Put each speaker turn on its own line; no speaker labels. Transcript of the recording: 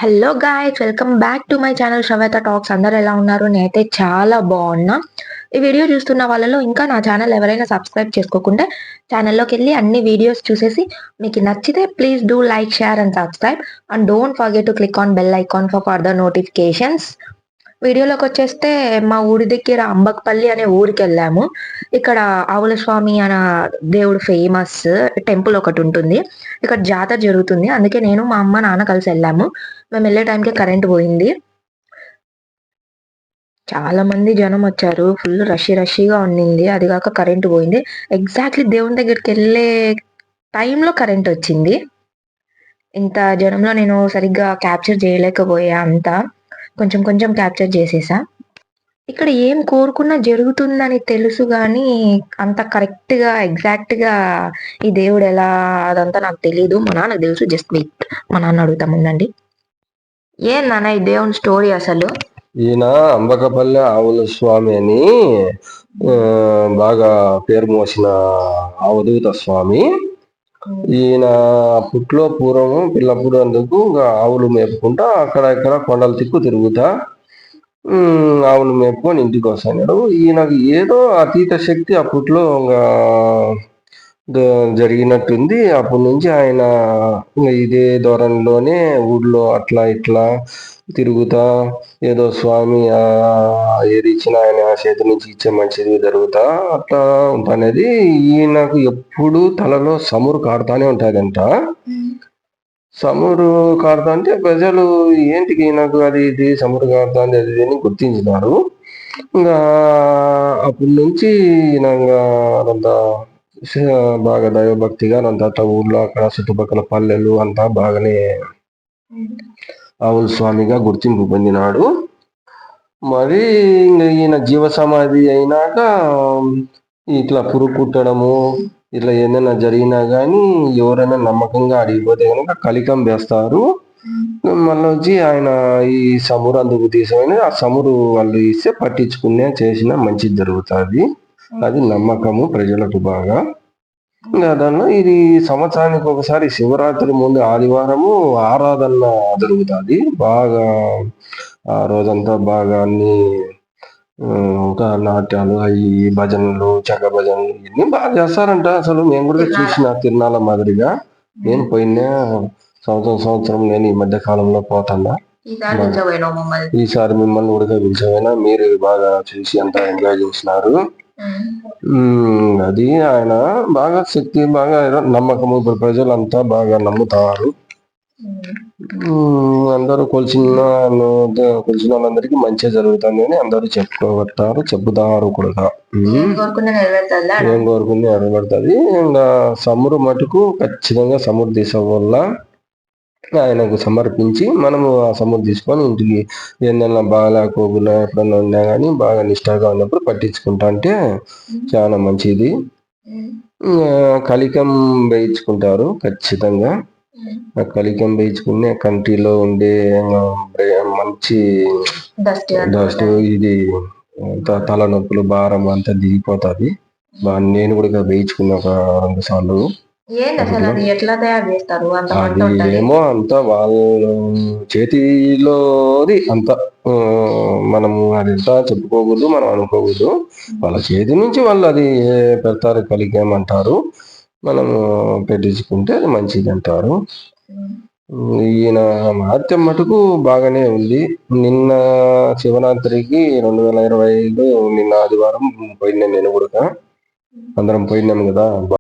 Hello guys! Welcome back to my channel 'Shravetha talks'. అందరూ ఎలా ఉన్నారు? నేనైతే చాలా బాగున్నా. ఈ వీడియో చూస్తున్న వాళ్ళలో ఇంకా నా ఛానల్ ఎవరైనా సబ్స్క్రైబ్ చేసుకోకుంటే ఛానల్‌లోకెళ్ళి అన్ని వీడియోస్ చూసేసి మీకు నచ్చితే please do like, share and subscribe and don't forget to click on bell icon for further notifications. వీడియోలోకొచ్చేస్తే మా ఊరి దగ్గర అంబకపల్లి అనే ఊరికెళ్ళాము. ఇక్కడ ఆవుల స్వామి అన దేవుడు ఫేమస్ టెంపుల్ ఒకటుంటుంది. ఇక్కడ జాతర జరుగుతుంది. అందుకే నేను, మా అమ్మ, నాన్న కలిసెళ్ళాము. మేమెళ్ళే టైంకే కరెంట్ పోయింది. చాలా మంది జనమొచ్చారు. ఫుల్ రషీగా ఉన్నింది. అది గాక కరెంట్ పోయింది. ఎగ్జాక్ట్‌లీ దేవుని దగ్గరికెళ్ళే టైంలో కరెంటొచ్చింది. ఇంత జనంలో నేను సరిగ్గా క్యాప్చర్ చేయలేకపోయా అంతా. కొంచెం క్యాప్చర్ చేసేసా. ఇక్కడ ఏం కోరుకున్నా జరుగుతుందని తెలుసు గానీ, అంత కరెక్ట్‌గా, ఎగ్జాక్ట్‌గా ఈ దేవుడెలా అదంతా నాకు తెలీదు. మా నాన్నకి తెలుసు. Just wait. మా నాన్న అడుగుతా ఉండండి. ఏం నాన్న ఈ దేవుని స్టోరీ అసలు?
ఈయన అంబకపల్లి ఆవుల స్వామి అని బాగా పేరు మోసిన అవధూత స్వామి. ఈయన పుట్లో పూర్వం పిల్లప్పుడు అందుకు ఆవులు మేపుకుంటా అక్కడ ఇక్కడ కొండల తిక్కు తిరుగుతా ఆవులు మేపుకొని ఇంటికి వస్తాడు. ఈయనకు ఏదో అతీత శక్తి అప్పట్లో జరిగినట్టుంది. అప్పటి నుంచి ఆయన ఇదే ధోరణిలోనే ఊళ్ళో అట్లా ఇట్లా తిరుగుతా ఏదో స్వామి ఏది ఇచ్చినా ఆయన చేతి నుంచి ఇచ్చే మంచిది జరుగుతా అట్లా ఉంటుంది. ఈయనకు ఎప్పుడు తలలో సమురు కారుతానే ఉంటుందంట. సమురు కారుతా అంటే ప్రజలు ఏంటికి ఈయనకు అది ఇది సమురు కారుతా అది అని గుర్తించినారు. ఇంకా అప్పటి నుంచి ఈయన అదంతా బాగా దైవభక్తిగా అంతా ఊర్లో అక్కడ చుట్టుపక్కల పల్లెలు అంతా బాగానే ఆవుల స్వామిగా గుర్తింపు పొందినాడు. మరి ఈయన జీవ సమాధి అయినాక ఇట్లా పురుగు కుట్టడము ఇట్లా ఏదైనా జరిగినా కానీ ఎవరైనా నమ్మకంగా అడిగిపోతే కనుక కలికం వేస్తారు. మళ్ళీ వచ్చి ఆయన ఈ సమురు అందుకు తీసుకొని ఆ సమురు వాళ్ళు ఇస్తే పట్టించుకునే చేసిన మంచిది జరుగుతుంది. అది నమ్మకము ప్రజలకు బాగా. దానిలో ఇది సంవత్సరానికి ఒకసారి శివరాత్రి ముందు ఆదివారము ఆరాధన జరుగుతుంది. బాగా ఆ రోజంతా బాగా అన్ని ఇంకా నాట్యాలు అవి భజనలు చెక్క భజనలు ఇవన్నీ బాగా చేస్తారంట. అసలు మేము కూడా చూసిన తిరునాళ్ళ మాదిరిగా. నేను పోయినా సంవత్సరం నేను ఈ మధ్య కాలంలో పోతాడా. ఈసారి మిమ్మల్ని కూడా పిలిచమైనా మీరు బాగా చూసి అంతా ఎంజాయ్ చేసినారు. అది ఆయన బాగా శక్తి బాగా నమ్మకము. ఇప్పుడు ప్రజలంతా బాగా నమ్ముతారు. అందరూ కొలిచిన వాళ్ళందరికీ మంచిగా జరుగుతుంది అని అందరూ చెప్పుతారు కూడా. ఏం కోరుకుని నెరవేరుతుంది. ఇంకా సమురు మటుకు ఖచ్చితంగా సమురు తీసే వల్ల ఆయనకు సమర్పించి మనము ఆ సముద్రం తీసుకొని ఇంటికి ఏదైనా బాగాలేకోకుండా ఎప్పుడన్నా ఉన్నా కానీ బాగా నిష్టగా ఉన్నప్పుడు పట్టించుకుంటా అంటే చాలా మంచిది. కలికం వేయించుకుంటారు ఖచ్చితంగా. ఆ కలికం వేయించుకునే కంటిలో ఉండే మంచి డస్ట్ ఇది తలనొప్పులు భారం అంతా దిగిపోతుంది. నేను కూడా వేయించుకున్న ఒక 2 సార్లు. అది ఏమో అంతా వాళ్ళ చేతిలోది అంత మనము అది ఎంత చెప్పుకోకూడదు, మనం అనుకోకూడదు. వాళ్ళ చేతి నుంచి వాళ్ళు అది పెడతారు. కలిగేమంటారు, మనము పెట్టించుకుంటే అది మంచిది అంటారు. ఈయన మహత్యం మటుకు బాగానే ఉంది. నిన్న శివరాత్రికి 2025 నిన్న ఆదివారం పోయినా నేను కూడా. అందరం పోయినాము కదా.